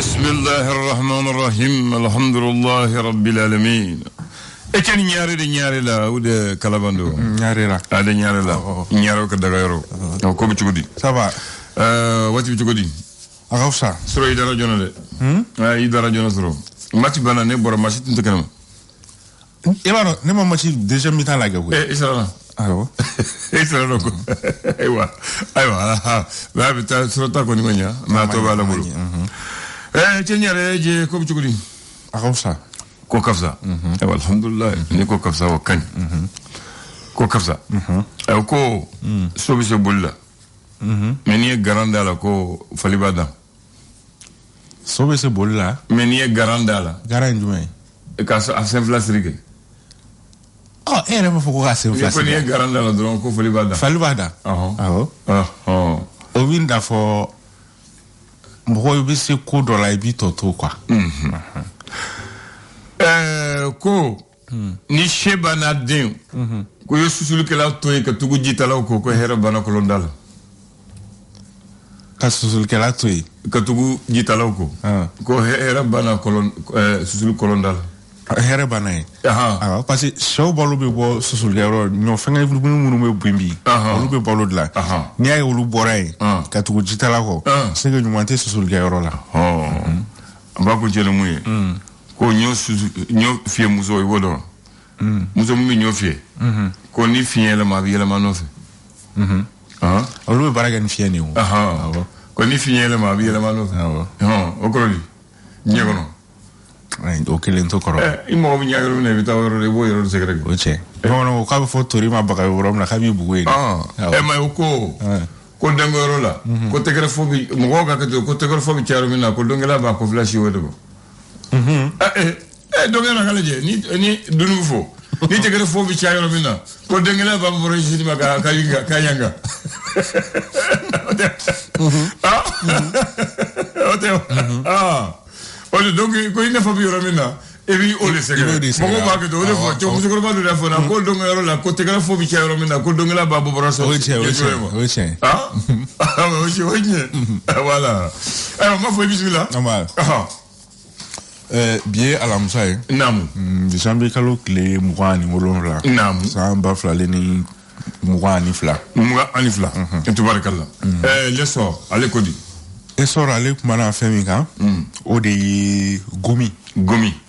بسم الله الرحمن الرحيم الحمد لله رب العالمين. Eken ñaare de ñaare la ou de Kalabando. Ñaare la. Ah de ñaare la. Ñaare ko daga yoro. Ko bi cugudi. Ça va. Wati bi cugudi. Agafsa. Soro yi dara jona de. Yi dara jona soro. Mati banane bora mati tinte kanam. Ibaro ne ma mati deuxième mi-temps la gago. Isra. Ah bon. Isra loko. Aywa. Ba bi ta soro ta ko ni manya. Ma to ba la bulu. Ci ñaare je ko bi cugudi. Agafsa. Ko kafsa alhamdulillah ni ko kafsa wa kan ko kafsa ko sobi so bulla meni garanda la ko falibada sobi so bulla meni garanda la garan jumay ka sa Saint Flasrigue era ma foko ka Saint Flasrigue ko ni garanda la don ko falibada o winda fo mboy bi se ko do la bi toto quoi ko ni sheba na den ko yo susulu kala to e ka tugu jitala ko hera bana ko londala ka susulu kala to e ka tugu jitala ko hera bana ko susulu ko londala hera bana parce que show bolu be bo susulu gero ño fenga fu mënu me bimbi olu be bolu la ni ay olu boray ka tugu jitala ko c'est que ñu monter susulu gero la ba ko jele muye ko ñoo fie muso yi wodo muso mu ñoo fie ko ni fie la ma bi la ma no fe olu be baraga ni fie ni o ko ni fie la ma bi la ma no fe o ko ri ñego no ay o kelen to koro i mo bi ñagaro ne bi tawro de bo yoro secret o che no ka fo tori ma baka rom na ka bi bugu ni ma ko dangoro la ko tegere fo bi mo ga ka ko tegere fo bi charo mina ko dongela ba ko flash wodo donc yana kala je ni dunu fo ni tegere fo bi chayo mina ko dengela ba mo rejidi ma ka yanga donc ko ina fo bi mina e bi o le segere mo ba ke do le fo to muso ko ba do le fo na ko dongelo la ko tegere fo bi chayo mina ko dongela ba bo roso o che voilà ma fo bismillah bien alamusa namu décembre kalo kile mugani wolonla namu samba flale ni mugani fla tubarakallah leso ale kodi esor ale kumana femi kan o de gomi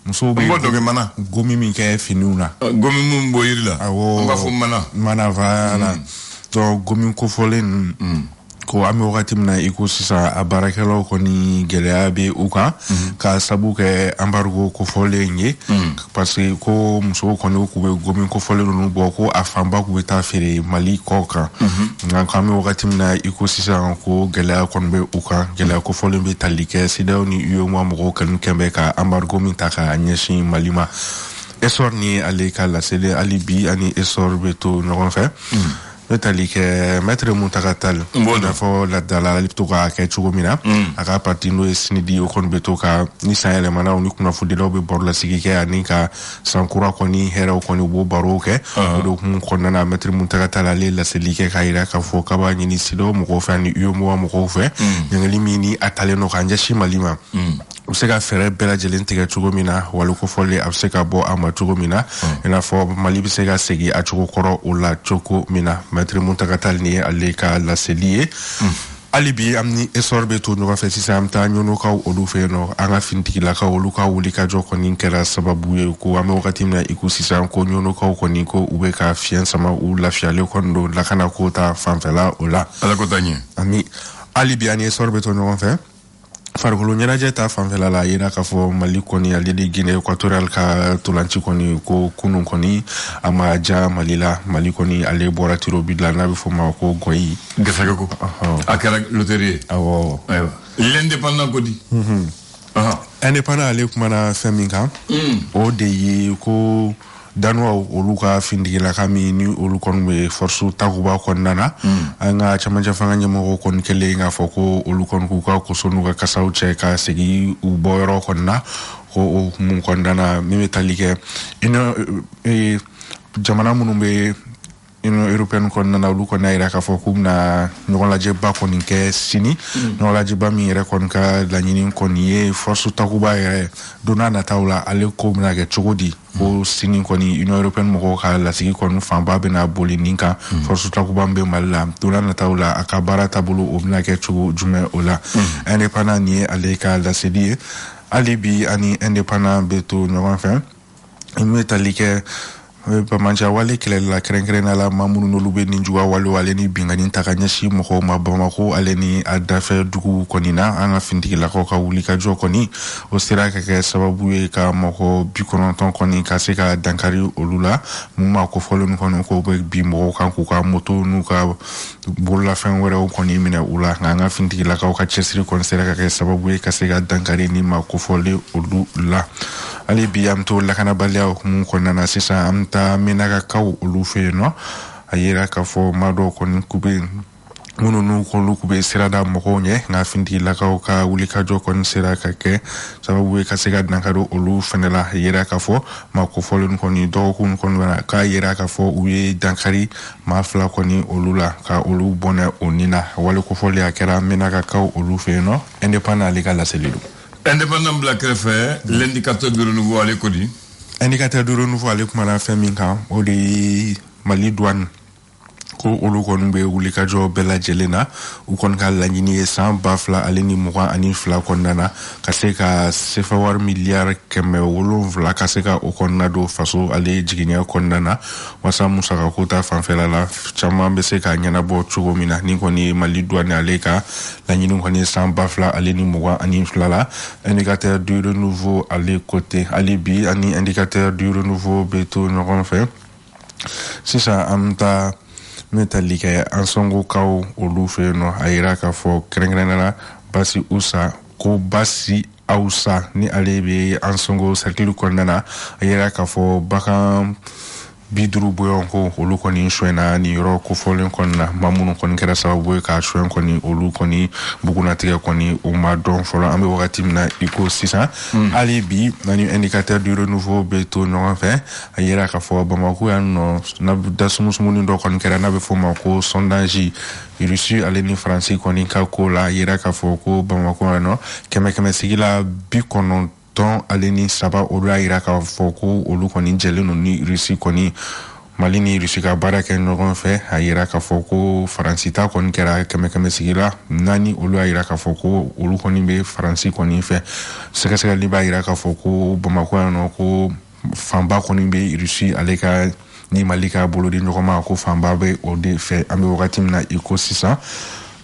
muso be ngodo ge mana gomi min ke finuna gomi mun boyirla nga fo mana vala to gomi ko folen ko ame wakati mna iko sisa abarakelo ko ni gelea be uka ka sabu ke embargo ko fole nge parce que ko muso ko no ko gomi ko fole no bo ko afamba ko ta fere mali ko ka nga ko ame wakati mna iko sisa ko gelea ko be uka gelea ko fole be talike sida ni yo mo mo ko kembe ka embargo min ta ka nyeshi malima esor ni aleka la sele alibi ani esor beto no fait metalik maître Muntakatal fo la dala lipto ka ke chugomina aka partindo esnidi o kon beto ka ni sayele mana oni kuna fudelo be borla sigike ani ka sankura koni hera koni bo baroke do kun konnana maître Muntakatal ale la selike ka ira ka fo ka ba ni sido mo ko fani yo mo ko fe ngali mini atale no kanja shimalima useka fere bela jelen tiga chugomina walu ko folle abseka bo ama chugomina ina fo mali biseka segi a chugokoro ula chugomina maître Muntakatal ni aleka la selie alibi amni esorbe to no fa sisa amta nyono ka olu fe no anga fintiki la ka olu ka wuli ka joko nin kera sababu ye ko ame wakati na iku sisa ko nyono ka ko nin ko ube ka fien sama u la fiale ko ndo la kana ko ta fanfela ola ala ko tanye ami alibi ani esorbe to no fa farkolo nyanaje ta fanfela la yira ka fo mali koni alidi Guinée Équatoriale ka tulanci koni ko kunun koni ama ja malila mali koni ale bora tiro bidla na bi fo ma ko goyi gafaga ko akara loterie awo aywa l'indépendant ko di indépendant ale kuma na feminga o de yi ko danwa oluka findigila kami ni olukon be force takuba kon nana anga chamanja fanga nyamo kon kele nga foko olukon ku ka ko sonu ka kasaw che ka segi u boyro kon na ko mun kon dana mi metalike ina jamana munumbe Union européenne kon nana olu kon ayira ka fɔ k'u bɛna ɲɔgɔn lajɛba kɔni kɛ sini ɲɔgɔn lajɛba min yɛrɛ kɔni ka laɲini kɔni ye force takuba yɛrɛ don n'a nataw la ale ko bɛna kɛ cogo di ko sini kɔni Union européenne mɔgɔw ka lasigi kɔni fanba bɛna boli nin kan force takuba min bɛ Mali la don n'a nataw la a ka baara taabolo o bɛna kɛ cogo jumɛn o la indépendant nin ye ale ka laseli ye hali bi ani indépendant bɛ to ɲɔgɔn fɛ min bɛ tali kɛ Bamaja wale kɛlɛla kɛrɛnkɛrɛnnenya la maa minnu n'olu bɛ nin juguya walew ale ni binkanni ta ka ɲɛsin mɔgɔw ma Bamako ale ni a dafɛ dugu kɔni na an ka finitigilakaw ka wulikajɔ kɔni o sera ka kɛ sababu ye ka mɔgɔ 90 kɔni ka se ka dankari olu la mun ma kofɔlen kɔni ko bɛ bi mɔgɔw kan k'u ka moto n'u ka bololafɛn wɛrɛw kɔni minɛ u la nka an ka finitigilakaw ka cɛsiri kɔni sera ka kɛ sababu ye ka se ka dankari ni ma kofɔlen olu la hali bi an bɛ to lakanabaliya hukumu kɔnɔna na sisan an bɛ taa Menakakaw olu fɛ yen nɔ a yera k'a fɔ maa dɔw kɔni k'u bɛ minnu n'u k'olu k'u bɛ sirada mɔgɔw ɲɛ nka finitigilakaw ka wulikajɔ kɔni sera ka kɛ sababu ye ka se ka dankari olu fɛnɛ la a yera k'a fɔ maa kofɔlen kɔni dɔgɔkun kɔnɔna k'a yera k'a fɔ u ye dankari maa 2 kɔni olu la ka olu bɔnɛ o nin na wale kofɔli a kɛra Menakakaw olu fɛ yen nɔ indépendant ale ka laseli don. Indépendant bila kɛrɛfɛ l'indicateur de renouveau ale ko di indicateur de renouveau ale kumana fɛn min kan o de ye Mali douane ko olu kɔni bɛ wulikajɔ bɛɛ lajɛlen na u kɔni ka laɲini ye san 2022 kɔnɔna na ka se ka sefa wari miliyari 700 ka se ka o kɔnɔna don faso ale jiginniya kɔnɔna na wasa musaka ko ta fanfɛla la caman bɛ se ka ɲɛnabɔ cogo min na ni kɔni Mali douane ale ka laɲini kɔni san 2022 la indicateur du renouveau ale côté ale bi ani indicateur du renouveau bɛ to ɲɔgɔn fɛ sisan an bɛ taa metali kɛ an sɔngokaw olu fɛ yen nɔ a yira k'a fɔ kɛrɛnkɛrɛnnenya Basi Usa ko Basi Ausa ni ale bɛ an sɔngo cercle kɔnɔna na a yira k'a fɔ bagan 50 bɔɲɔgɔn ko olu kɔni soɲɛna ni yɔrɔ kofɔlen kɔni na maa minnu kɔni kɛra sababu ye k'a soɲɛ kɔni olu kɔni bugunatigɛ kɔni o ma dɔn fɔlɔ an bɛ wagati min na i ko sisan hali bi ani indicateur du renouveau bɛ to ɲɔgɔn fɛ a yira k'a fɔ Bamako yan nɔ n'a dasumusumunni dɔ kɔni kɛra n'a bɛ fɔ o ma ko sondage Russie ale ni Faransi kɔni ka ko la a yira k'a fɔ ko Bamako yan nɔ 100 sigi la 90 ale ni 3 olu y'a yira k'a fɔ ko olu kɔni jɛlen don ni Russie kɔni Mali ni Russie ka baara kɛ ɲɔgɔn fɛ a yira k'a fɔ ko Faransi ta kɔni kɛra 100 sigi la 4 olu y'a yira k'a fɔ ko olu kɔni bɛ Faransi kɔni fɛ sɛgɛsɛgɛli b'a yira k'a fɔ ko Bamako yan nɔ ko fanba kɔni bɛ Russie ale ka ni Mali ka bolo di ɲɔgɔn ma ko fanba bɛ o de fɛ an bɛ wagati min na i ko sisan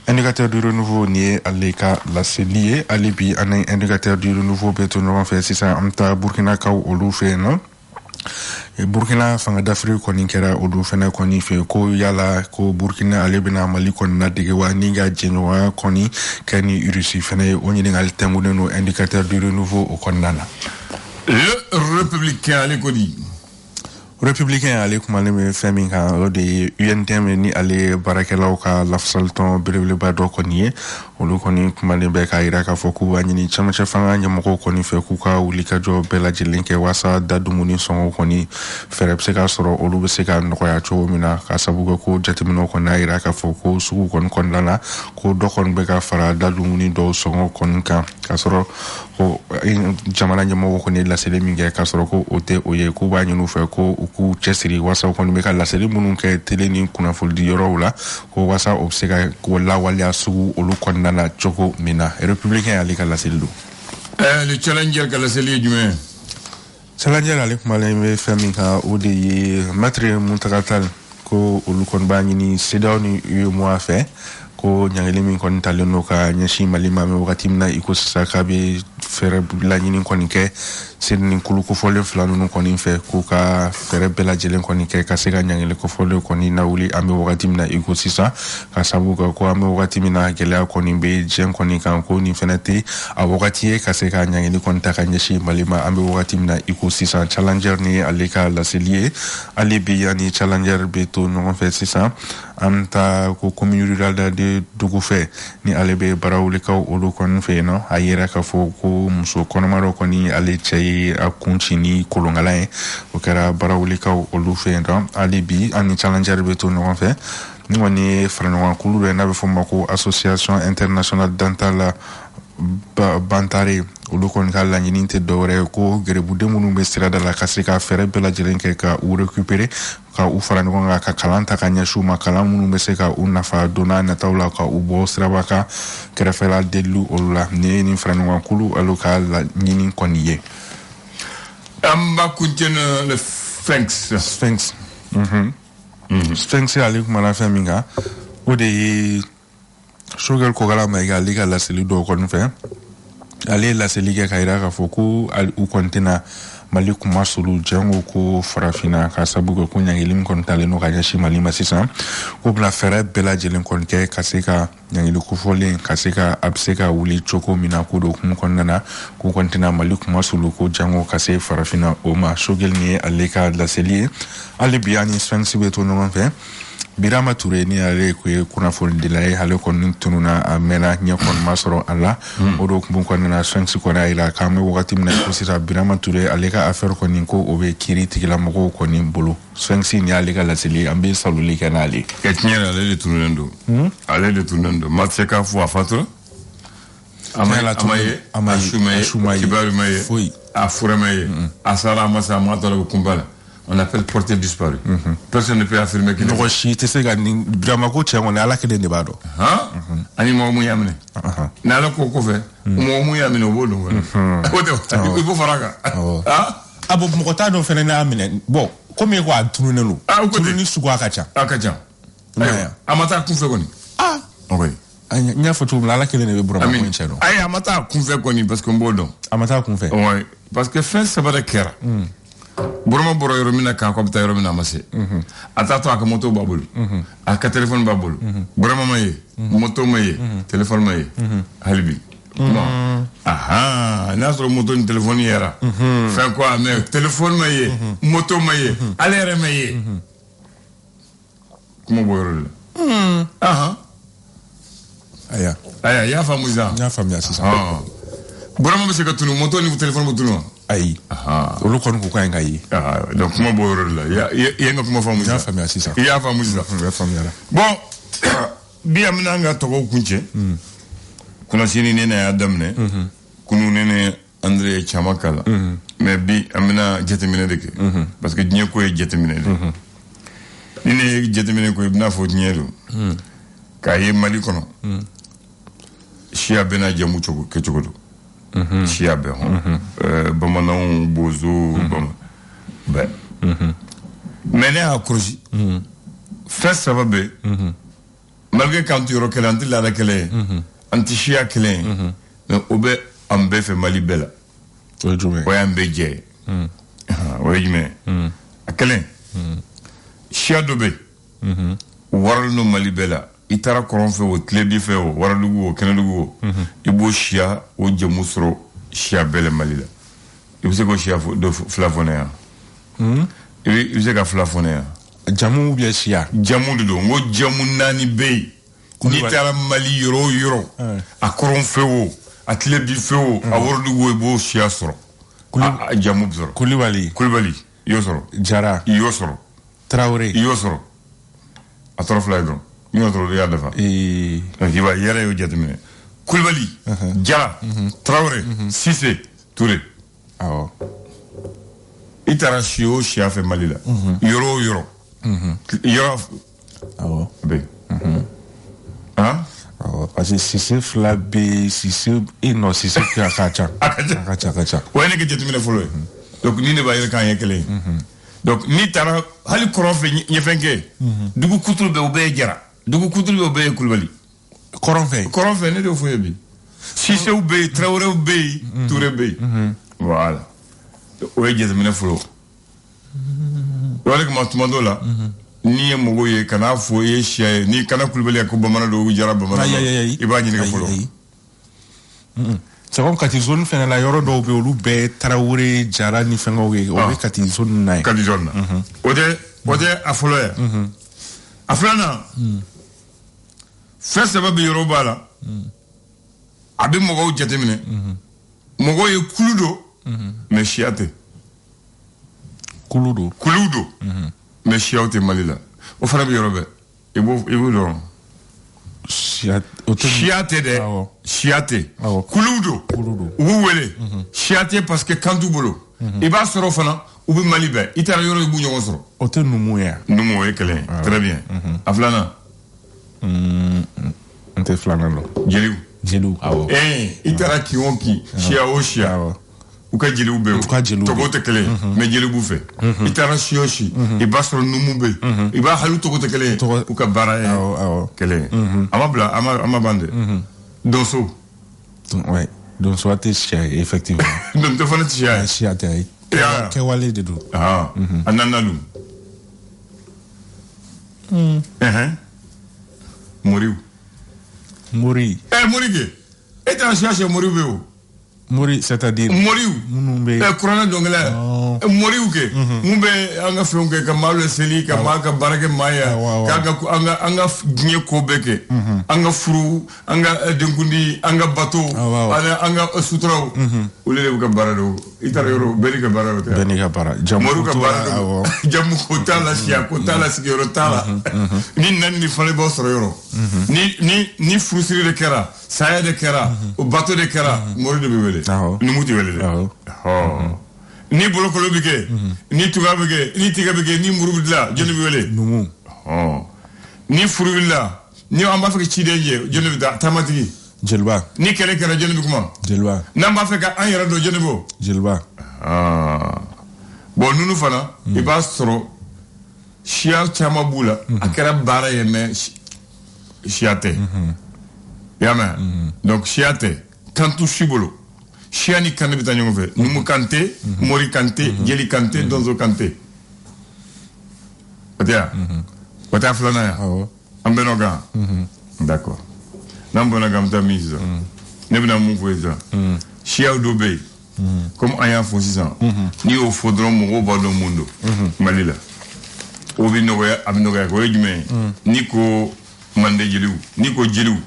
indicateur du renouveau ni ye ale ka laseli ye hali bi ani indicateur du renouveau bɛ to ɲɔgɔn fɛ sisan an bɛ taa Burkinakaw olu fɛ yen nɔ Burkina fanga d'Afrique kɔni kɛra olu fɛnɛ kɔni fɛ ko yala ko Burkina ale bɛna Mali kɔni ladege wa ni ka jɛɲɔgɔnya kɔni kɛ ni Russie fɛnɛ ye o ɲininkali tɛnkunnen don indicateur du renouveau o kɔnɔna na. Le républicain ale ko di républicain ale kumalen bɛ fɛn min kan o de ye UNTM ni ale baarakɛlaw ka lafasalitɔn belebeleba dɔ kɔni ye olu kɔni kumalen bɛ k'a yira k'a fɔ k'u b'a ɲini cɛmancɛ fanga ɲɛmɔgɔw kɔni fɛ k'u ka wulikajɔ bɛɛ lajɛlen kɛ waasa da dumuni sɔngɔ kɔni fɛɛrɛ bɛ se ka sɔrɔ olu bɛ se ka nɔgɔya cogo min na ka sabu kɛ ko jateminɛw kɔni y'a yira k'a fɔ ko sugu kɔni kɔnɔna na ko dɔ kɔni bɛ ka fara da dumuni dɔw sɔngɔ kɔni kan k'a sɔrɔ ko jamana ɲɛmɔgɔ kɔni laseli min kɛ k'a sɔrɔ ko o tɛ o ye k'u b'a ɲini u fɛ ko u k'u cɛsiri waasa u kɔni bɛ ka laseli minnu kɛ tele ni kunnafonidi yɔrɔw la ko waasa o bɛ se ka ko lawaleya sugu olu kɔnɔna na cogo min na républicain y'ale ka laseli don. le challenger ka laseli ye jumɛn challenger ale kumalen bɛ fɛn min kan o de ye maître Muntaka Tall ko olu kɔni b'a ɲini CEDEAO ni UEMOA fɛ ko ɲangili min kɔni talen don ka ɲɛsin Mali ma mɛ wagati min na i ko sisan k'a bɛ fɛɛrɛ laɲini kɔni kɛ seni ni kulu kofɔlen 2 ninnu kɔni fɛ k'u ka fɛɛrɛ bɛɛ lajɛlen kɔni kɛ ka se ka ɲangili kofɔlen kɔni lawuli an bɛ wagati min na i ko sisan ka sabu kɛ ko an bɛ wagati min na gɛlɛya kɔni bɛ diɲɛ kɔni kan ko nin fɛnɛ tɛ a wagati ye ka se ka ɲangili kɔni ta ka ɲɛsin Mali ma an bɛ wagati min na i ko sisan challenger ni ale ka laseli ye ale bi ani challenger bɛ to ɲɔgɔn fɛ sisan anta ko commune rurale de dugu fɛ ni ale bɛ barawulikaw olu kɔni fɛ yen nɔ a yera k'a fɔ ko muso kɔnɔma dɔ kɔni ale cɛ ye a kun ci ni kolonkalan ye o kɛra barawulikaw olu fɛ yen nɔ hali bi an ni challenger bɛ to ɲɔgɔn fɛ ni kɔni ye faraɲɔgɔnkulu dɔ ye n'a bɛ fɔ o ma ko association internationale dentale bantare olu kɔni ka laɲini tɛ dɔwɛrɛ ye ko gɛrɛbuden minnu bɛ sirada la ka se ka fɛɛrɛ bɛɛ lajɛlen kɛ ka u récupérer ka u fara ɲɔgɔn kan ka kalan ta ka ɲɛsin u ma kalan minnu bɛ se ka u nafa don n'a nataw la ka u bɔ siraba kan kɛrɛfɛla delili olu la ni ye nin faraɲɔgɔnkulu olu ka laɲini kɔni ye. An b'a kuncɛ le Sphinx. Sphinx ale kumana fɛn min kan o de ye Choguel Kogala Mayiga ale ka laseli dɔw kɔni fɛ ale ye laseli kɛ ka yira k'a fɔ ko u kɔni tɛna Mali kuma sulu jango ko farafina ka sabu kɛ ko ɲangili min kɔni talen no ka ɲɛsin Mali ma sisan ko bɛna fɛɛrɛ bɛɛ lajɛlen kɔni kɛ ka se ka ɲangili kofɔlen ka se ka a bɛ se ka wuli cogo min na ko do hukumu kɔnɔna na ko kɔni tɛna Mali kuma sulu ko jango ka se farafina o ma Choguel ni ye ale ka laseli ye hali bi ani Sphinx bɛ to ɲɔgɔn fɛ Birama Touré ni ale ko ye kunnafoni dila ye ale kɔni tununa a mɛnna ɲɛ kɔni ma sɔrɔ a la o do hukumu kɔnɔna na Sphinx kɔni a yira k'an bɛ wagati min na ko sisan Birama Touré ale ka affaire kɔni ko o bɛ kiiri tigilamɔgɔw kɔni bolo Sphinx ni y'ale ka laseli an bɛ saluli kɛ n'ale ka tiɲɛ yɛrɛ ale de tununnen don ale de tununnen don Mathieu k'a fɔ a fatura a ma ye a suma ye kibaru ma ye a fura ma ye a sara a ma sa a ma tɔrɔ bɛ kunba la on appelle porté disparu. Personne ne peut affirmer qu'il est. Non, si tu sais que drama ko cɛ kɔni ala kelen de b'a dɔn. Ani mɔgɔ mun y'a minɛ. N'ala ko kɔfɛ mɔgɔ mun y'a minɛ o b'o dɔn kɔni. O tɛ i b'o fara a kan. A bon mɔgɔ t'a dɔn fɛnɛ n'a minɛ bon komi ko a tununnen don. Tununi sugu a ka ca. A ka ca. A ma taa kunfɛ kɔni. Ok. N y'a fɔ cogo min na ala kelen de bɛ Burama ko in cɛ dɔn. Ayi a ma taa kunfɛ kɔni parce que n b'o dɔn. A ma taa kunfɛ. Ouais parce que fɛn saba de kɛra. Burama bɔra yɔrɔ min na k'a ko a bɛ taa yɔrɔ min na a ma se a t'a to a ka moto b'a bolo a ka téléphone b'a bolo Burama ma ye moto ma ye téléphone ma ye hali bi non n'a y'a sɔrɔ moto ni téléphone yɛra fɛn quoi mais téléphone ma ye moto ma ye ale yɛrɛ ma ye kuma bɔ yɔrɔ de la aya i y'a faamu sisan n y'a faamuya sisan Burama bɛ se ka tunu moto ni téléphone bɛ tunu wa ayi olu kɔni ko kan ka ye donc kuma bɔ yɔrɔ de la i ye n ka kuma faamu sisan n y'a faamuya sisan i y'a faamu sisan n y'a faamuya bon bi an bɛna an ka tɔgɔw kuncɛ kunnasini ne y'a daminɛ kunu ne André ye caman k'a la mais bi an bɛna jateminɛ de kɛ parce que diɲɛ ko ye jateminɛ de ni ne ye jateminɛ ko i bɛna fɔ diɲɛ don k'a ye Mali kɔnɔ siya bɛɛ n'a jamu kɛcogo don siya bɛɛ bamananw bozo bɛɛ mais ne y'a kɔlɔsi fɛn saba bɛ malgré k'an tɛ yɔrɔ kelen an tɛ laada kelen ye an tɛ siya kelen ye mais o bɛ an bɛɛ fɛ Mali bɛɛ la o y'an bɛɛ jɛ ye o ye jumɛn a kelen siya dɔ bɛ yen waralen don Mali bɛɛ la i taara kɔrɔn fɛ o tilebin fɛ o waradugu o kɛnɛdugu o i b'o siya o jamu sɔrɔ siya bɛɛ la Mali la i bɛ se k'o siya fila fɔ ne yan i bɛ se ka fila fɔ ne yan jamu bɛ siya jamu de don n ko jamu naani bɛ yen n'i taara Mali yɔrɔ o yɔrɔ a kɔrɔn fɛ o a tilebin fɛ o a waradugu o i b'o siya sɔrɔ a jamu bɛ sɔrɔ Kulibali i y'o sɔrɔ Jara i y'o sɔrɔ Traoré i y'o sɔrɔ a tɔrɔ fila ye dɔrɔn ni y'o sɔrɔ i y'a dafa donc i b'a yɛrɛ y'o jateminɛ Kulibali Jara Traoré Cissé Touré awɔ i taara si o siya fɛ Mali la yɔrɔ o yɔrɔ yɔrɔ awɔ bɛ parce que Cissé fila bɛ Cissé Cissé ka ca a ka ca o ye ne ka jateminɛ fɔlɔ ye donc ni ne b'a yɛrɛ k'an ye kelen ye donc n'i taara hali kɔrɔn fɛ ɲɛfɛn kɛ dugu kuturu bɛ o bɛɛ ye Jara dugu kuturu bɛ o bɛɛ ye Kulibali kɔrɔn fɛ ne de y'o fɔ ye bi Cisséw bɛ yen Traoréw bɛ yen Touré bɛ yen voilà o ye jateminɛ fɔlɔ o de kama tuma dɔw la n'i ye mɔgɔw ye kana fɔ i ye siya ye n'i kana Kulibali ko bamanan don Jara bamanan i b'a ɲininka fɔlɔ c'est comme Kati zone fɛnɛ la yɔrɔ dɔw bɛ olu bɛɛ Traoré Jara ni fɛngɛw ye o bɛ Kati zone na ye Kati zone na o tɛ a fɔlɔ ye aflana fɛn saba bɛ yɔrɔ b'a la a bɛ mɔgɔw jateminɛ mɔgɔw ye kulu don mais siya tɛ kulu don mais siyaw tɛ Mali la o fana bɛ yɔrɔ bɛɛ i b'o dɔn siya tɛ dɛ siya tɛ kulu don u b'u wele siya tɛ parce que kan t'u bolo i b'a sɔrɔ fana u bɛ Mali bɛɛ i taara yɔrɔ i b'u ɲɔgɔn sɔrɔ o tɛ numu ye numu o ye kɛlɛ ye très bien a filanan n tɛ filanan dɔn jeliw awɔ i taara kin o kin siya o siya u ka jeliw bɛ yen tɔgɔ tɛ kelen ye mais jeliw b'u fɛ i taara si o si i b'a sɔrɔ numu bɛ yen i b'a hali tɔgɔ tɛ kelen ye u ka baara ye kelen ye a ma bila a ma ban dɛ donso donso tɛ siya ye effectivement donso fana tɛ siya ye siya tɛ ayi kɛwale de don a nanalu moriw mori kɛ e taara siya sɛ moriw bɛ yen o mori c'est-à-dire moriw minnu bɛ kuranɛ dɔnkɛla moriw kɛ mun bɛ an ka fɛnw kɛ ka maa seli ka maa ka baara kɛ maa ye an ka diɲɛ ko bɛɛ kɛ an ka furu an ka denkundi an ka bato an ka suturaw olu de b'u ka baara don i taara yɔrɔ bɛɛ n'i ka baara don bɛɛ n'i ka baara moriw ka baara don jamu ko t'a la siya ko t'a la sigiyɔrɔ t'a la ni nani ni falen b'aw sɔrɔ yɔrɔ ni furusiri de kɛra saya de kɛra o bato de kɛra mori de bɛ wele numu tɛ wele dɛ ni bolokolo bɛ kɛ ni tuga bɛ kɛ ni tigɛ bɛ kɛ ni muru bɛ dilan jɔnni bɛ wele numu ni furu wulila ni an b'a fɛ ka ciden jɛ jɔnni bɛ taa taamatigi jeliba ni kɛlɛ kɛra jɔnni bɛ kuma jeliba n'an b'a fɛ ka an yɛrɛ dɔn jɔnni bɔ jeliba bon nunu fana i b'a sɔrɔ siya caman b'u la a kɛra baara ye mais siya tɛ i y'a mɛn donc siya tɛ kan t'u si bolo siya ni kan de bɛ taa ɲɔgɔn fɛ numu kan tɛ mori kan tɛ jeli kan tɛ donso kan tɛ o tɛ yan o tɛ filanan yan an bɛn'o kan d'accord n'an bɔnna kan an bɛ taa min sisan ne bɛna mun fɔ sisan siyaw dɔ bɛ yen comme an y'a fɔ sisan n'i y'o fɔ dɔrɔn mɔgɔw b'a dɔn mun don Mali la o bɛ nɔgɔya a bɛ nɔgɔya o ye jumɛn ye n'i ko mande jeliw n'i ko jeliw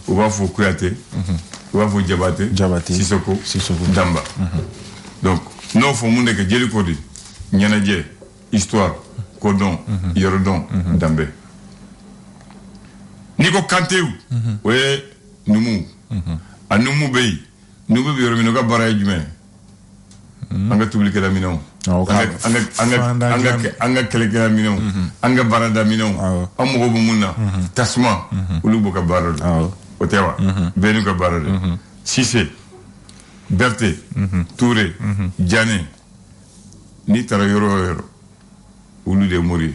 u b'a fɔ Kuyate u b'a fɔ Jabate Sisoko Damba donc n'o fɔ mun de kɛ jeli ko di ɲɛnajɛ histoire kodɔn yɔrɔdɔn danbɛ n'i ko Kantew o ye numu a numu bɛ yen numu bɛ yɔrɔ min na o ka baara ye jumɛn an ka tobilikɛla minɛnw an ka kɛlɛkɛla minɛnw an ka baarada minɛnw an mago bɛ mun na tasuma olu b'u ka baara la o tɛ wa bɛɛ n'u ka baara la Sise Berete Ture Jane n'i taara yɔrɔ o yɔrɔ olu de ye mori ye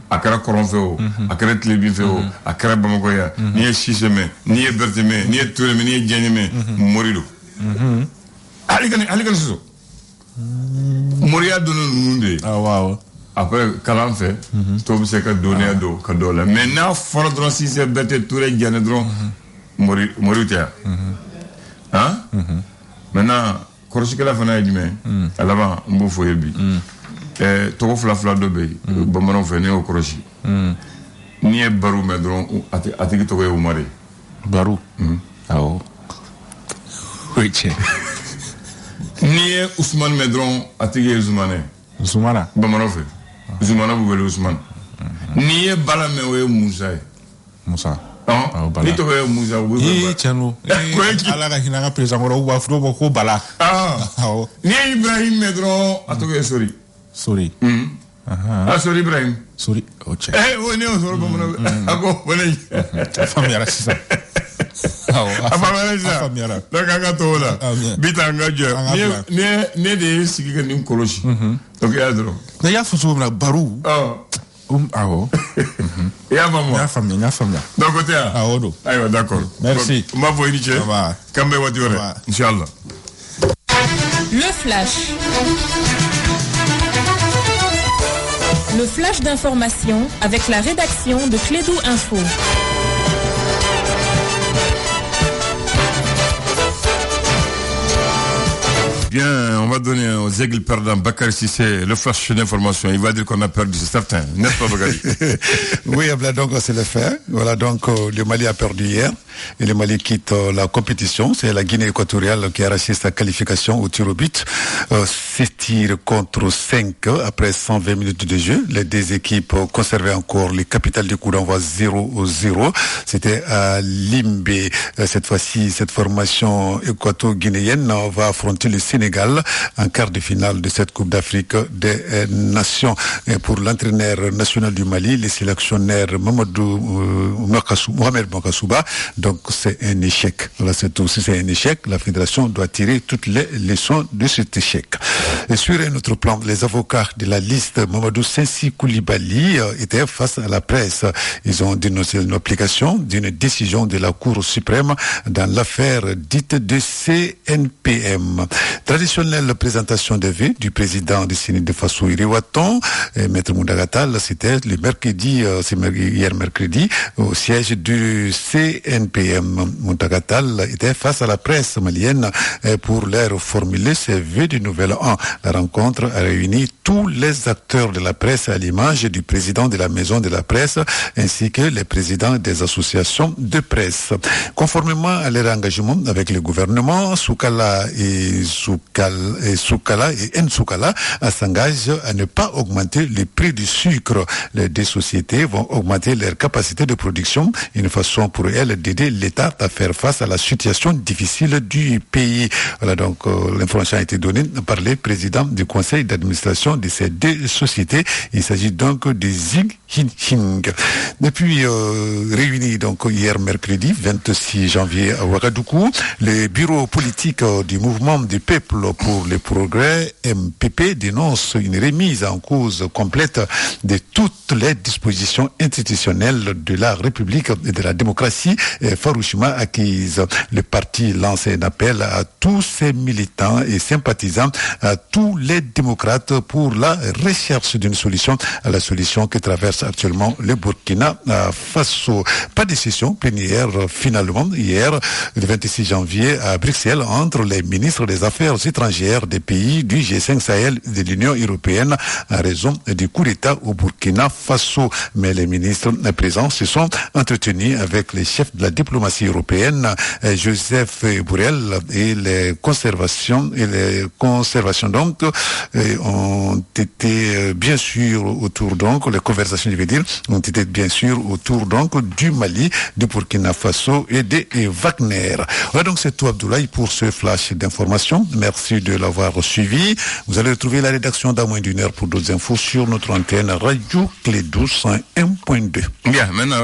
a kɛra kɔrɔn fɛ o a kɛra tilebin fɛ o a kɛra Bamakɔ yan n'i ye Sise mɛn n'i ye Berete mɛn n'i ye Ture mɛn n'i ye Jane mɛn mori don hali ka soso moriya donna ninnu de ye après kalan fɛ tɔw bɛ se ka dɔnniya don ka dɔw la mais n'a fɔra dɔrɔn Sise Berete Ture Jane dɔrɔn moriw tɛ yan maintenant kɔrɔsikɛla fana ye jumɛn a laban n b'o fɔ ye bi tɔgɔ fila dɔ bɛ yen bamananw fɛ ne y'o kɔrɔsi n'i ye baro mɛn dɔrɔn a tigi tɔgɔ ye Umaru baro awɔ o ye tiɲɛ n'i ye Usumani mɛn dɔrɔn a tigi ye Zumana bamananw fɛ Zumana b'u wele Usumani n'i ye Bala mɛn o ye Musa ye ni tɔgɔ ye Musa u bɛ tiɲɛ don Ala ka hinɛ an ka président kɔrɔ u b'a fɔ ko Bala n'i ye Ibrahim mɛn dɔrɔn a tɔgɔ ye Sori Sori Ibrahim Sori o cɛ o ne y'o sɔrɔ bamananw a ko bɔnɛ a faamuyara sisan a faamuyara sisan donc an ka to o la bi ta an ka jɔ ne de ye sigi ka nin kɔlɔsi donc i y'a dɔrɔn ne y'a fɔ cogo min na baro awɔ i y'a faamu n y'a faamuya donc o tɛ yan awɔ don ayiwa d'accord merci n b'a fɔ i ni cɛ k'an bɛ waati wɛrɛ inchallah le flash d'information avec la rédaction de Clédou Info. Bien, on va donner aux aigles perdants Bakary Cissé le flash d'information. Il va dire qu'on a perdu, c'est certain. N'est-ce pas, Bakary? Oui, donc c'est le fait. Voilà, donc le Mali a perdu hier et le Mali quitte la compétition. C'est la Guinée équatoriale qui a arraché sa qualification au tir au but. 6 tirs contre 5 après 120 minutes de jeu. Les deux équipes conservaient encore les capitales du coup d'envoi 0-0. C'était à Limbé. Cette fois-ci, cette formation équato-guinéenne va affronter le Sénégal en quart de finale de cette Coupe d'Afrique des Nations. Et pour l'entraîneur national du Mali, le sélectionneur Mohamed Makassouba, donc c'est un échec. Voilà, c'est tout. Si c'est un échec, la fédération doit tirer toutes les leçons de cet échec. Et sur un autre plan, les avocats de la liste Mamadou Sensi Koulibaly étaient face à la presse. Ils ont dénoncé l'application d'une décision de la Cour suprême dans l'affaire dite de CNPM. Traditionnelle présentation de vœux du président de Sini de Faso Iriwaton, Maître Moundagatal, c'était le mercredi, hier mercredi, au siège du CNPM. Moundagatal était face à la presse malienne pour leur formuler ses vœux de nouvel an. La rencontre a réuni tous les acteurs de la presse à l'image du président de la maison de la presse ainsi que les présidents des associations de presse. Conformément à leur engagement avec le gouvernement, Soukala et Nsoukala s'engagent à ne pas augmenter les prix du sucre. Les deux sociétés vont augmenter leur capacité de production, une façon pour elles d'aider l'État à faire face à la situation difficile du pays. Voilà, donc l'information a été donnée par les présidents du conseil d'administration de ces deux sociétés. Il s'agit donc de Zig Hing. Depuis réunis donc hier mercredi 26 janvier à Ouagadougou, le bureau politique du mouvement du peuple pour le progrès MPP dénonce une remise en cause complète de toutes les dispositions institutionnelles de la République et de la démocratie farouchement acquises. Le parti lance un appel à tous ses militants et sympathisants, à tous les démocrates pour la recherche d'une solution à la solution que traverse actuellement le Burkina Faso. Pas de session plénière finalement hier, le 26 janvier à Bruxelles, entre les ministres des Affaires étrangères des pays du G5 Sahel et de l'Union européenne en raison du coup d'État au Burkina Faso. Mais les ministres présents se sont entretenus avec les chefs de la diplomatie européenne, Joseph Borrell, et les conservations donc ont été bien sûr autour donc les conversations je veux dire ont été bien sûr autour donc du Mali, du Burkina Faso et de Wagner. Voilà, donc c'est tout Abdoulaye pour ce flash d'information. Merci de l'avoir suivi. Vous allez retrouver la rédaction dans moins d'une heure pour d'autres infos sur notre antenne Radio Clé 12 101.2. Bien, maintenant